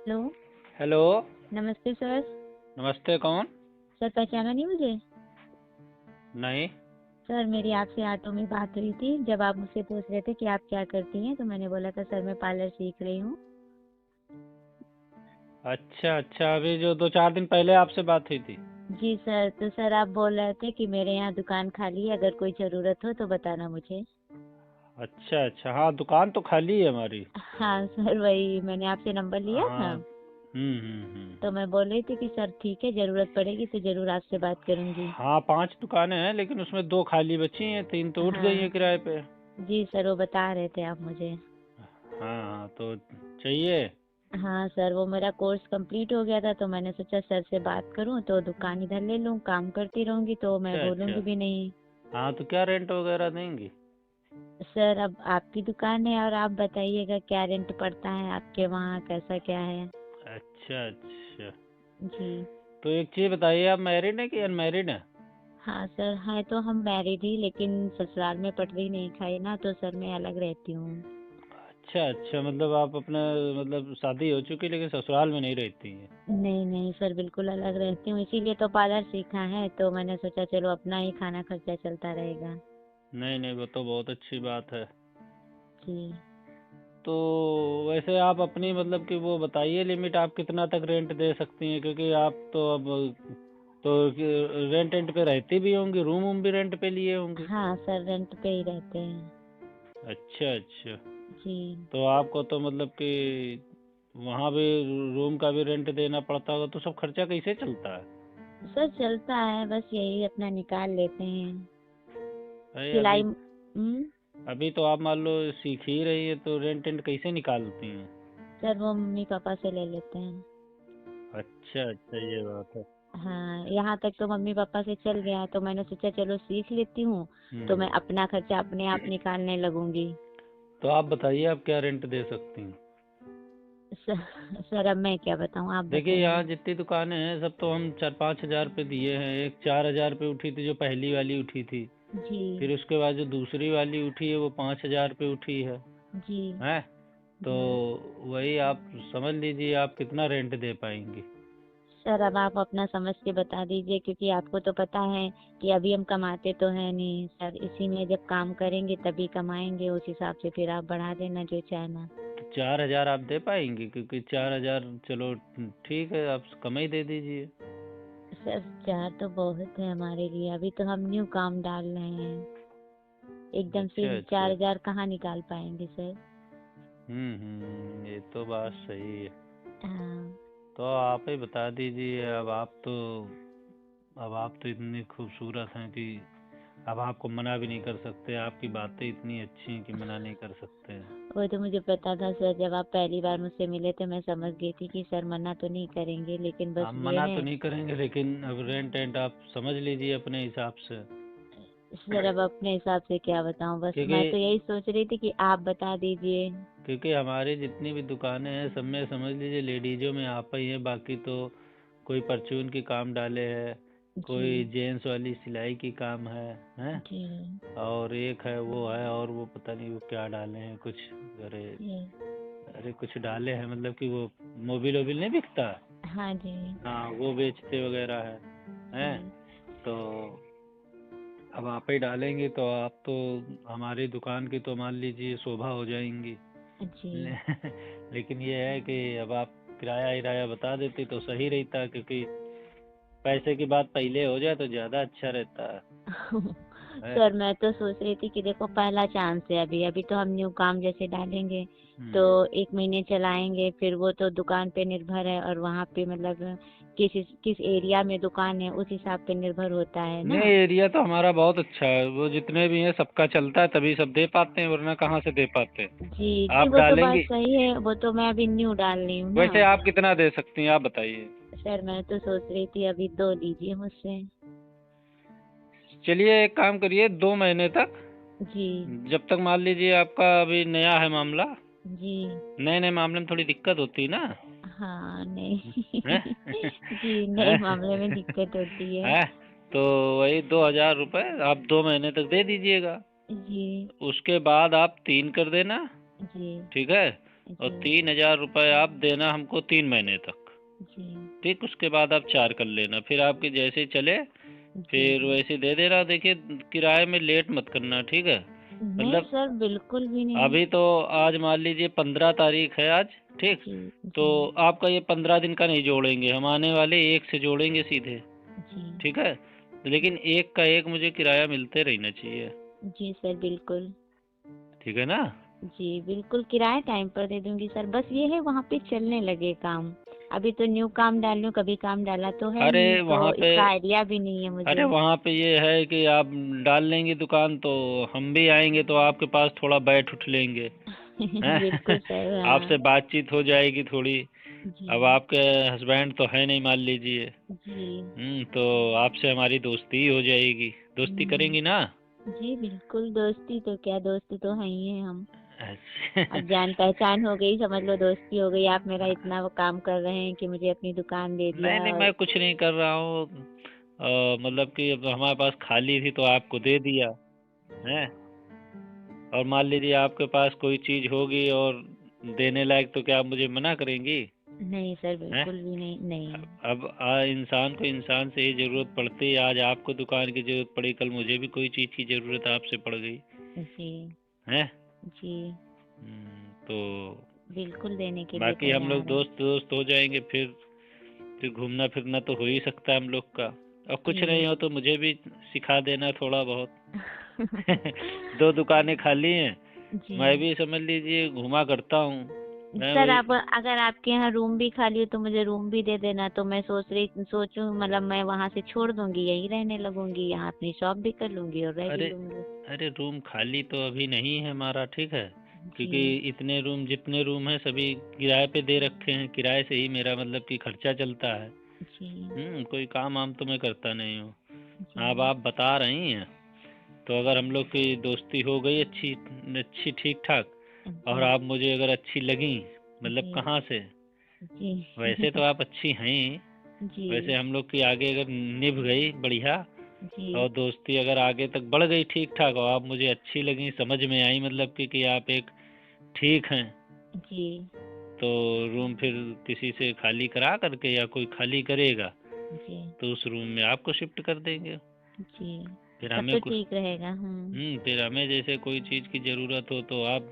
Hello. Hello. नमस्ते sir. नमस्ते, कौन? सर पहचाना नहीं मुझे? नहीं। सर मेरी आपसे ऑटो में बात हुई थी जब आप मुझसे पूछ रहे थे कि आप क्या करती हैं, तो मैंने बोला था सर मैं पार्लर सीख रही हूँ। अच्छा अच्छा, अभी जो 2-4 दिन पहले आपसे बात हुई थी। जी सर, तो सर आप बोल रहे थे कि मेरे यहाँ दुकान खाली है, अगर कोई ज़रूरत हो तो बताना मुझे। अच्छा अच्छा, हाँ दुकान तो खाली है हमारी। हाँ सर, वही मैंने आपसे नंबर लिया था। हाँ। तो मैं बोल रही थी कि सर ठीक है, ज़रूरत पड़ेगी तो ज़रूर आपसे बात करूँगी। हाँ, 5 दुकानें हैं लेकिन उसमें 2 खाली बची हैं, 3 तो उठ गई हाँ हैं किराए पे। जी सर, वो बता रहे थे आप मुझे। हाँ हाँ, तो चाहिए। हाँ सर, वो मेरा कोर्स कंप्लीट हो गया था तो मैंने सोचा सर से बात करूं तो दुकान इधर ले लूं, काम करती रहूंगी तो मैं अच्छा बोलूंगी अच्छा। भी नहीं। हाँ, तो क्या रेंट वगैरह देंगी? सर अब आपकी दुकान है और आप बताइएगा क्या रेंट पड़ता है आपके वहाँ, कैसा क्या है। अच्छा अच्छा। जी। तो एक चीज़ बताइए, आप मैरिड है कि अनमैरिड है? हाँ सर, है तो हम मैरिड ही, लेकिन ससुराल में पटरी नहीं खाई ना, तो सर मैं अलग रहती हूँ। अच्छा अच्छा, मतलब आप अपना मतलब शादी हो चुकी लेकिन ससुराल में नहीं रहती हैं। नहीं नहीं सर, बिल्कुल अलग रहती हूँ, इसीलिए तो पार्लर सीखा है, तो मैंने सोचा चलो अपना ही खाना खर्चा चलता रहेगा। नहीं नहीं, वो तो बहुत अच्छी बात है। जी। तो वैसे आप अपनी मतलब कि वो बताइए लिमिट, आप कितना तक रेंट दे सकती हैं, क्योंकि आप तो अब तो रेंट रेंट पे रहती भी होंगी, रूम वूम भी रेंट पे लिए होंगे। हाँ सर, रेंट पे ही रहते हैं। अच्छा अच्छा। जी। तो आपको तो मतलब कि वहाँ भी रूम का भी रेंट देना पड़ता होगा, तो सब खर्चा कैसे चलता है? सर चलता है, बस यही अपना निकाल लेते हैं। अरे सिलाई। अभी अभी तो आप मान लो सीख ही रही है, तो रेंट रेंट कैसे निकालती हैं? सर वो मम्मी पापा से ले लेते हैं। अच्छा अच्छा, ये बात है। हाँ, यहाँ तक तो मम्मी पापा से चल गया, तो मैंने सोचा चलो सीख लेती हूँ, तो मैं हम्म। अपना खर्चा अपने आप निकालने लगूंगी। तो आप बताइए, आप क्या रेंट दे सकती हैं? सर, सर अब मैं क्या बताऊँ, आप देखिए, यहाँ बताइए। जितनी दुकानें हैं सब तो हम 4-5 हज़ार पे दिए हैं। एक 4 हज़ार पे उठी थी, जो पहली वाली उठी थी। जी। फिर उसके बाद जो दूसरी वाली उठी है वो 5 हज़ार पे उठी है। जी। हैं? तो जी। वही आप समझ लीजिए, आप कितना रेंट दे पाएंगी। सर अब आप अपना समझ के बता दीजिए, क्योंकि आपको तो पता है कि अभी हम कमाते तो है नहीं सर, इसी में जब काम करेंगे तभी कमाएंगे, उस हिसाब से फिर आप बढ़ा देना जो चाहना। तो 4 हज़ार आप दे पाएंगी? क्योंकि 4 हज़ार चलो ठीक है, आप कम ही दे दीजिए। सर 4 तो बहुत है हमारे लिए, अभी तो हम न्यू काम डाल रहे हैं, एकदम से अच्छा अच्छा। 4,000 कहाँ निकाल पाएंगे सर। ये तो बात सही है। हाँ। तो आप ही बता दीजिए, अब आप तो इतनी खूबसूरत हैं कि अब आपको मना भी नहीं कर सकते। आपकी बातें इतनी अच्छी हैं कि मना नहीं कर सकते हैं। वो तो मुझे पता था सर, जब आप पहली बार मुझसे मिले थे मैं समझ गई थी कि सर मना तो नहीं करेंगे, लेकिन बस आप ये मना तो है। नहीं करेंगे, लेकिन अब रेंट रेंट आप समझ लीजिए अपने हिसाब से। सर अब अपने हिसाब से क्या बताऊं, बस क्योंकि मैं तो यही सोच रही थी कि आप बता दीजिए। क्योंकि हमारी जितनी भी दुकानें हैं सब में समझ लीजिए लेडीज़ों में आप ही हैं। बाकी तो कोई परचून की काम डाले है, कोई जी। जेंट्स वाली सिलाई की काम है, हैं? जी। और एक है वो है, और वो पता नहीं वो क्या डाले हैं कुछ। अरे जी। अरे कुछ डाले हैं, मतलब कि वो मोबिल वोबिल नहीं बिकता। हाँ जी। हाँ, वो बेचते वगैरह है, हैं? जी। तो अब आप ही डालेंगे तो आप तो हमारी दुकान की तो मान लीजिए शोभा हो जाएंगी। जी। लेकिन ये है कि अब आप किराया हिराया बता देती तो सही रहता, क्योंकि पैसे की बात पहले हो जाए तो ज़्यादा अच्छा रहता है। सर मैं तो सोच रही थी कि देखो पहला चांस है, अभी अभी तो हम न्यू काम जैसे डालेंगे तो हम्म। 1 महीने चलाएंगे, फिर वो तो दुकान पे निर्भर है, और वहाँ पे मतलब किस किस एरिया में दुकान है उस हिसाब पे निर्भर होता है नहीं, ना। एरिया तो हमारा बहुत अच्छा है, वो जितने भी हैं सबका चलता है, तभी सब दे पाते हैं, वरना कहाँ से दे पाते हैं। जी जी, आप वो तो बात डालेंगी? सही है, वो तो मैं अभी न्यू डाल रही हूँ ना। वैसे आप कितना दे सकती हैं, आप बताइए। सर मैं तो सोच रही थी अभी 2 लीजिए मुझसे। चलिए एक काम करिए, 2 महीने तक। जी। जब तक मान लीजिए आपका अभी नया है मामला, जी। नए नए मामले में थोड़ी दिक्कत होती है ना। हाँ नहीं। हैं? जी, नए हैं? मामले में दिक्कत होती है। हैं? तो वही 2 हज़ार रुपये आप 2 महीने तक दे दीजिएगा। जी। उसके बाद आप 3 कर देना। जी। ठीक है? और जी 3,000 रुपये आप देना हमको 3 महीने तक। जी ठीक, उसके बाद आप 4 कर लेना, फिर आपके जैसे चले जी। फिर वैसे दे देना। देखिए किराए में लेट मत करना, ठीक है? नहीं मतलब सर, बिल्कुल भी नहीं। अभी तो आज मान लीजिए 15 तारीख है आज, ठीक? जी तो जी आपका ये 15 दिन का नहीं जोड़ेंगे, हम आने वाले 1 से जोड़ेंगे सीधे, जी ठीक है? लेकिन एक का एक मुझे किराया मिलते रहना चाहिए, जी सर, बिल्कुल। ठीक है ना? जी बिल्कुल, किराया टाइम पर दे दूंगी सर। बस ये है वहाँ पे चलने लगे काम। अभी तो न्यू काम डाल रही हूँ, कभी काम डाला तो है अरे नहीं, वहाँ तो पे इसका आइडिया भी नहीं है अरे मुझे। वहाँ पे ये है कि आप डाल लेंगे दुकान तो हम भी आएंगे तो आपके पास थोड़ा बैठ उठ लेंगे, हैं? बिल्कुल सर, आपसे हाँ। बातचीत हो जाएगी थोड़ी। जी अब आपके हस्बैंड तो है नहीं मान लीजिए, जी। तो आपसे हमारी दोस्ती ही हो जाएगी। दोस्ती करेंगी ना? जी बिल्कुल, दोस्ती तो क्या, दोस्ती तो है ही है हम। अच्छा। अब जान पहचान हो गई, समझ लो दोस्ती हो गई। आप मेरा इतना वो काम कर रहे हैं कि मुझे अपनी दुकान दे नहीं दिया। नहीं, मैं कुछ नहीं कर रहा हूँ। मतलब कि अब हमारे पास खाली थी तो आपको दे दिया है। और मान लीजिए आपके पास कोई चीज होगी और देने लायक तो क्या आप मुझे मना करेंगी? नहीं सर, हैं? बिल्कुल भी नहीं, नहीं। अब इंसान को इंसान से ही जरूरत पड़ती है। आज आपको दुकान की जरूरत पड़ी, कल मुझे भी कोई चीज की जरूरत आपसे पड़ गई जी है। जी, तो बिल्कुल देने के लिए बाकी हम लोग तैयार है। दोस्त दोस्त हो जाएंगे, फिर घूमना फिरना तो हो ही सकता है हम लोग का। और कुछ जी। नहीं हो तो मुझे भी सिखा देना थोड़ा बहुत। 2 दुकानें खाली हैं, जी मैं भी समझ लीजिए घुमा करता हूँ। मैं सर, वही आप अगर आपके यहाँ रूम भी खाली हो तो मुझे रूम भी दे देना। तो मैं सोचूं, मतलब मैं वहाँ से छोड़ दूंगी, यहीं रहने लगूंगी, यहाँ अपनी शॉप भी कर लूंगी और रह भी अरे लूंगी। अरे रूम खाली तो अभी नहीं है हमारा, ठीक है? जी क्योंकि इतने रूम जितने रूम हैं सभी किराए पे दे रखे हैं। किराए से ही मेरा मतलब कि खर्चा चलता है। जी कोई काम वाम तो मैं करता नहीं हूँ। जी अब आप बता रही हैं तो अगर हम लोग की दोस्ती हो गई अच्छी अच्छी ठीक ठाक, जी और आप मुझे अगर अच्छी लगी, मतलब जी कहाँ से? जी। वैसे तो आप अच्छी हैं ही। जी वैसे हम लोग की आगे अगर निभ गई बढ़िया, जी और दोस्ती अगर आगे तक बढ़ गई ठीक ठाक, और आप मुझे अच्छी लगी, समझ में आई मतलब कि आप एक ठीक हैं, जी तो रूम फिर किसी से खाली करा करके या कोई खाली करेगा जी तो उस रूम में आपको शिफ्ट कर देंगे। जी। फिर तब हमें तो कुछ ठीक रहेगा। फिर हमें जैसे कोई चीज़ की ज़रूरत हो तो आप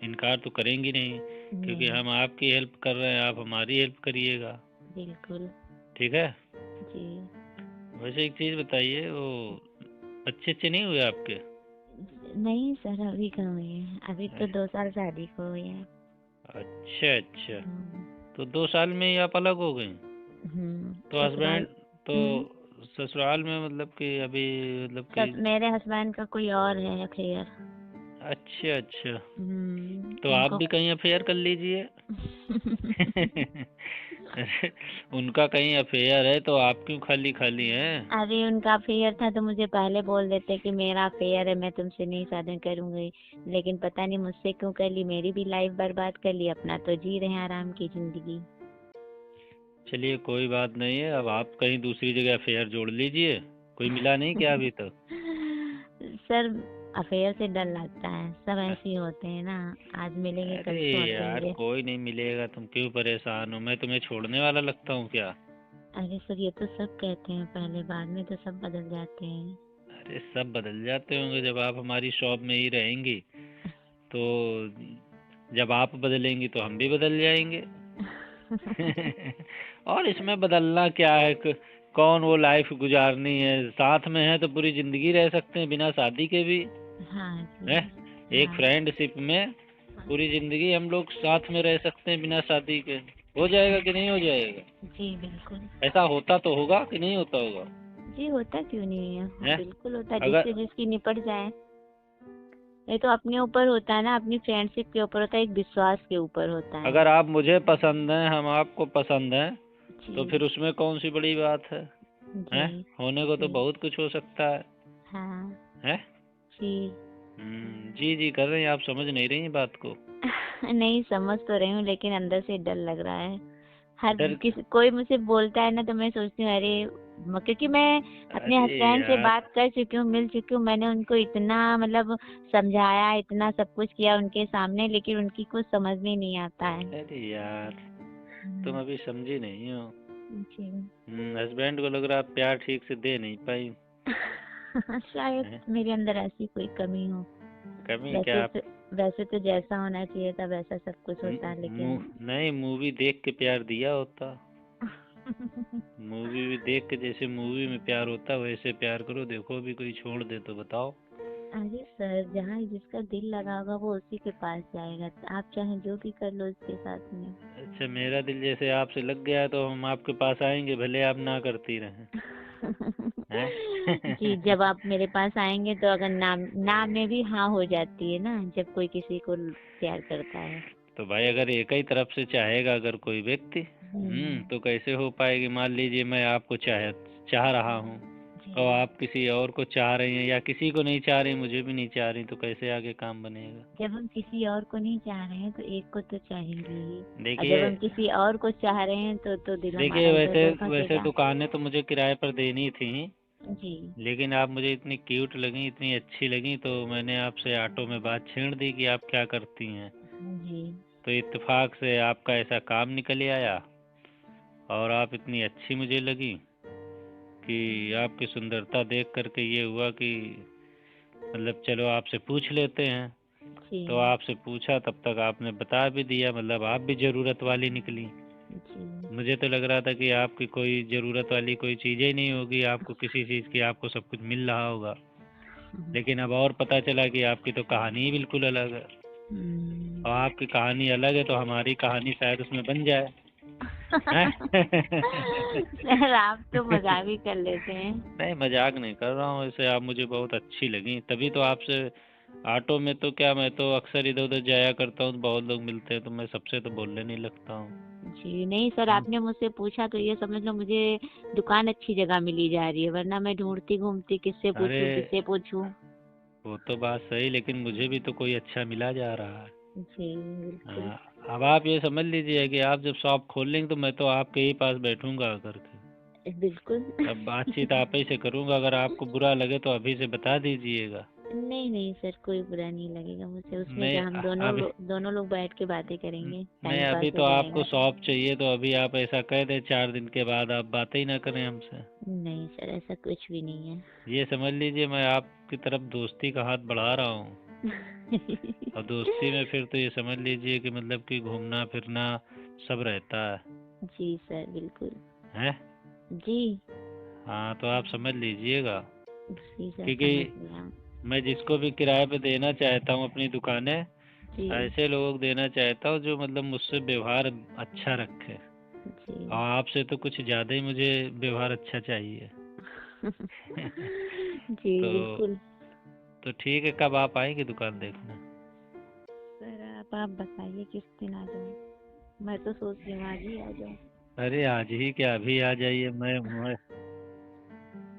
इनकार तो करेंगी नहीं, क्योंकि नहीं, हम आपकी हेल्प कर रहे हैं, आप हमारी हेल्प करिएगा, बिल्कुल। ठीक है? जी। वैसे एक चीज़ बताइए, वो बच्चे अच्छे नहीं हुए आपके? नहीं सर, अभी कहाँ हुई है, अभी तो अरे, 2 साल शादी को हुई है। अच्छा अच्छा। हम्म तो 2 साल में ही आप अलग हो गई? तो ससुराल। हस्बैंड तो हम्म ससुराल में मतलब कि अभी मतलब कि मेरे हस्बैंड का कोई और है अफेयर। अच्छा अच्छा। तो आप उनको। भी कहीं अफेयर कर लीजिए। अरे, उनका कहीं अफेयर है तो आप क्यों खाली खाली हैं? अरे उनका अफेयर था तो मुझे पहले बोल देते कि मेरा अफेयर है, मैं तुमसे नहीं शादी करूंगी। लेकिन पता नहीं मुझसे क्यों कर ली, मेरी भी लाइफ बर्बाद कर ली, अपना तो जी रहे हैं आराम की जिंदगी। चलिए कोई बात नहीं है, अब आप कहीं दूसरी जगह अफेयर जोड़ लीजिए। कोई मिला नहीं क्या अभी तक? सर, अफेयर से डर लगता है, सब ऐसे ही होते हैं ना। आज मिलेंगे अरे कल छोड़ यार देंगे। कोई नहीं मिलेगा, तुम क्यों परेशान हो? मैं तुम्हें छोड़ने वाला लगता हूँ क्या? अरे सर, ये तो सब कहते हैं पहले, बाद में तो सब बदल जाते हैं। अरे सब बदल जाते होंगे, जब आप हमारी शॉप में ही रहेंगी तो जब आप बदलेंगी तो हम भी बदल जाएंगे। और इसमें बदलना क्या है? कौन वो लाइफ गुजारनी है? साथ में है तो पूरी जिंदगी रह सकते हैं बिना शादी के भी, हाँ है? जी। एक हाँ फ्रेंडशिप में पूरी जिंदगी हम लोग साथ में रह सकते हैं बिना शादी के। हो जाएगा कि नहीं हो जाएगा? जी बिल्कुल। ऐसा होता तो होगा कि नहीं होता होगा? जी, होता क्यों नहीं है, है? बिल्कुल होता है, अगर जिससे जिसकी निपट जाए। ये तो अपने ऊपर होता है ना, अपनी फ्रेंडशिप के ऊपर होता है, एक विश्वास के ऊपर होता है। अगर आप मुझे पसंद हैं, हम आपको पसंद हैं, तो जी फिर उसमें कौन सी बड़ी बात है? जी हैं? होने को तो जी। बहुत कुछ हो सकता है। हाँ हैं? जी। जी जी कर रहे हैं, आप समझ नहीं रही बात को। नहीं, समझ तो रही हूँ, लेकिन अंदर से डर लग रहा है। हर डर किसी कोई मुझसे बोलता है ना तो मैं सोचती हूँ, अरे क्योंकि मैं अपने अरे हस्बैंड से यार, बात कर चुकी हूँ, मिल चुकी हूँ, मैंने उनको इतना मतलब समझाया, इतना सब कुछ किया उनके सामने, लेकिन उनकी कुछ समझ में नहीं आता है। अरे यार, तुम हम्म, अभी समझी नहीं हो। जी। हस्बैंड को लग रहा आप प्यार ठीक से दे नहीं पाई शायद हैं? मेरे अंदर ऐसी कोई कमी हो। कमी क्या वैसे आप तो वैसे तो जैसा होना चाहिए था वैसा सब कुछ होता है, लेकिन नहीं, मूवी देख के प्यार दिया होता। मूवी भी देख के, जैसे मूवी में प्यार होता वैसे प्यार करो। देखो अभी कोई छोड़ दे तो बताओ। अरे सर, जहाँ जिसका दिल लगा होगा वो उसी के पास जाएगा, आप चाहे जो भी कर लो उसके साथ में। अच्छा, मेरा दिल जैसे आपसे लग गया है तो हम आपके पास आएंगे, भले आप ना करती रहें। जी, हैं? जब आप मेरे पास आएंगे तो अगर नाम नाम में भी हाँ हो जाती है ना, जब कोई किसी को प्यार करता है। तो भाई अगर एक ही तरफ से चाहेगा अगर कोई व्यक्ति, हम्म, तो कैसे हो पाएगी? मान लीजिए मैं आपको चाह रहा हूँ और जी। आप किसी और को चाह रही हैं, या किसी को नहीं चाह रही, मुझे भी नहीं चाह रही, तो कैसे आगे काम बनेगा? जब हम किसी और को नहीं चाह रहे हैं तो एक को तो चाहेंगे ही, और जब देखिए हम किसी और को चाह रहे हैं तो दिल देखिए हमारा वैसे इधर उधर वैसे भटकेगा। दुकानें तो मुझे किराए पर देनी थी, जी। लेकिन आप मुझे इतनी क्यूट लगी, इतनी अच्छी लगी, तो मैंने आपसे ऑटो में बात छेड़ दी कि आप क्या करती हैं। जी। तो इत्तेफाक से आपका ऐसा काम निकल आया, और आप इतनी अच्छी मुझे लगी कि आपकी सुंदरता देख करके ये हुआ कि मतलब चलो आपसे पूछ लेते हैं। जी। तो आपसे पूछा, तब तक आपने बता भी दिया, मतलब आप भी ज़रूरत वाली निकली। जी। मुझे तो लग रहा था कि आपकी कोई ज़रूरत वाली कोई चीज़ ही नहीं होगी, आपको किसी चीज़ की, आपको सब कुछ मिल रहा होगा। लेकिन अब और पता चला कि आपकी तो कहानी ही बिल्कुल अलग है। हम्म। और आपकी कहानी अलग है तो हमारी कहानी शायद उसमें बन जाए। हैं? सर, आप तो मजाक भी कर लेते हैं। नहीं, मजाक नहीं कर रहा हूँ। ऐसे आप मुझे बहुत अच्छी लगी, तभी तो आपसे ऑटो में, तो क्या, मैं तो अक्सर इधर उधर जाया करता हूँ, बहुत लोग मिलते हैं तो मैं सबसे तो बोलने नहीं लगता हूँ। जी नहीं सर, आपने मुझसे पूछा तो ये समझ लो मुझे दुकान अच्छी जगह मिली जा रही है, वरना मैं ढूंढती घूमती किससे अरे पूछूं किससे पूछूं। वो तो बात सही, लेकिन मुझे भी तो कोई अच्छा मिला जा रहा है। जी बिल्कुल। हाँ, अब आप ये समझ लीजिए कि आप जब शॉप खोल लेंगे तो मैं तो आपके ही पास बैठूंगा आकर के। बिल्कुल। अब बातचीत आप ही से करूंगा, अगर आपको बुरा लगे तो अभी से बता दीजिएगा। नहीं नहीं सर, कोई बुरा नहीं लगेगा मुझे, उसमें नहीं, क्या, हम अभी दोनों लोग बैठ के बातें करेंगे, नहीं, टाइम पास अभी हो तो आपको जाएगा। शॉप चाहिए, तो अभी आप ऐसा कह दें 4 दिन के बाद आप बातें ही ना करें हमसे। नहीं सर, ऐसा कुछ भी नहीं है। ये समझ लीजिए मैं आपकी तरफ दोस्ती का हाथ बढ़ा रहा हूँ। और दोस्ती में फिर तो ये समझ लीजिए कि मतलब कि घूमना फिरना सब रहता जी सर बिल्कुल। है। जी। हाँ, तो आप समझ लीजिएगा, जी सर, क्योंकि समझ गया। मैं जिसको भी किराए पे देना चाहता हूँ अपनी दुकानें, जी। ऐसे लोगों को देना चाहता हूँ जो मतलब मुझसे व्यवहार अच्छा रखे। जी। और आपसे तो कुछ ज़्यादा ही मुझे व्यवहार अच्छा चाहिए। जी तो बिल्कुल। तो ठीक है, कब आप आएंगे दुकान देखने? सर, आप बताइए किस दिन आ जाऊँ, मैं तो सोच रही हूँ आज ही आ जाऊँ। अरे आज ही क्या, अभी आ जाइए।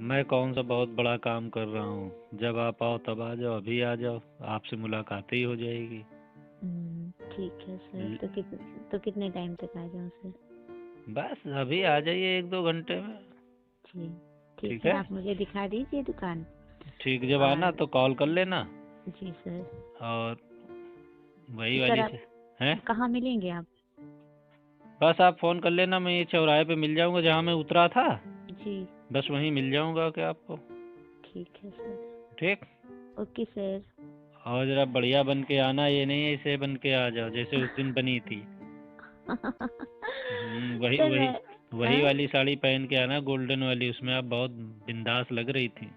मैं कौन सा बहुत बड़ा काम कर रहा हूँ? जब आप आओ तब आ जाओ, अभी आ जाओ, आपसे मुलाकात ही हो जाएगी। ठीक है सर, ल- तो कितने टाइम तक आ जाऊँ सर? बस अभी आ जाइए 1-2 घंटे में। जी। ठीक ठीक है, है, आप मुझे दिखा दीजिए दुकान। ठीक, जब आना और तो कॉल कर लेना। जी सर। और तो वही सर वाली आप से हैं। कहाँ मिलेंगे आप? बस आप फ़ोन कर लेना, मैं ये चौराहे पे मिल जाऊंगा जहाँ मैं उतरा था। जी। बस वहीं मिल जाऊंगा क्या आपको? ठीक है सर। ठीक। Okay sir. और जरा बढ़िया बन के आना, ये नहीं ऐसे बन के आ जाओ जैसे उस दिन बनी थी। वही सर वही मैं वही हाँ? वाली साड़ी पहन के आना, गोल्डन वाली, उसमें आप बहुत बिंदास लग रही थी।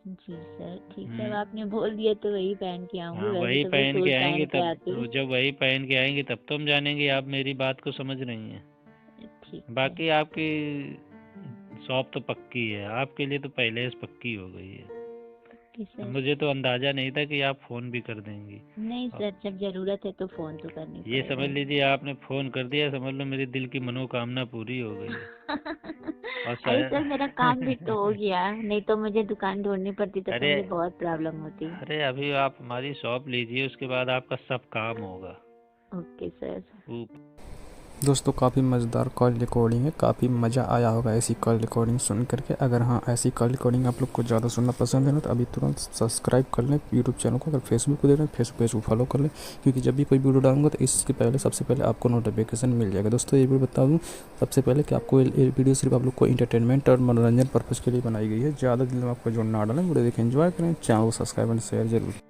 जी सर ठीक है, अब हम्म, आपने बोल दिया तो वही पहन के आऊंगी, हाँ, वैसे वही तो मैं पहन के सूट आएंगे पहन के तब आती। तो, जब वही पहन के आएंगे तब तो हम जानेंगे आप मेरी बात को समझ रही हैं। ठीक है। बाकी आपकी शॉप तो पक्की है, आपके लिए तो पहले से पक्की हो गई है। Okay sir. मुझे तो अंदाजा नहीं था कि आप फ़ोन भी कर देंगी। नहीं और सर, जब जरूरत है तो फोन तो करनी ये पड़ेगा समझ ही। लीजिए आपने फ़ोन कर दिया, समझ लो मेरे दिल की मनोकामना पूरी हो गई है। और अरे सर, मेरा काम भी शायद तो हो गया, नहीं तो मुझे दुकान ढूंढनी पड़ती, तब तो अरे मुझे बहुत प्रॉब्लम होती। अरे अभी आप हमारी शॉप लीजिए, उसके बाद आपका सब काम होगा। Okay sir. ऊप- दोस्तों काफ़ी मज़ेदार कॉल रिकॉर्डिंग है, काफ़ी मज़ा आया होगा ऐसी कॉल रिकॉर्डिंग सुन करके। अगर हाँ ऐसी कॉल रिकॉर्डिंग आप लोग को ज़्यादा सुनना पसंद है ना, तो अभी तुरंत सब्सक्राइब कर लें यूट्यूब चैनल को। अगर फेसबुक को देख रहे हैं, फेसबुक पेज को फॉलो कर लें, क्योंकि जब भी कोई वीडियो डालूंगा तो इसके पहले सबसे पहले आपको नोटिफिकेशन मिल जाएगा। दोस्तों ये भी बता दूँ सबसे पहले कि आपको ये वीडियो सिर्फ आप लोग को इंटरटेनमेंट और मनोरंजन पर्पज़ के लिए बनाई गई है। ज़्यादा दिल में आपको जो ना डालें, वीडियो देखें, एंजॉय करें, चैनल को सब्सक्राइब एंड शेयर जरूर।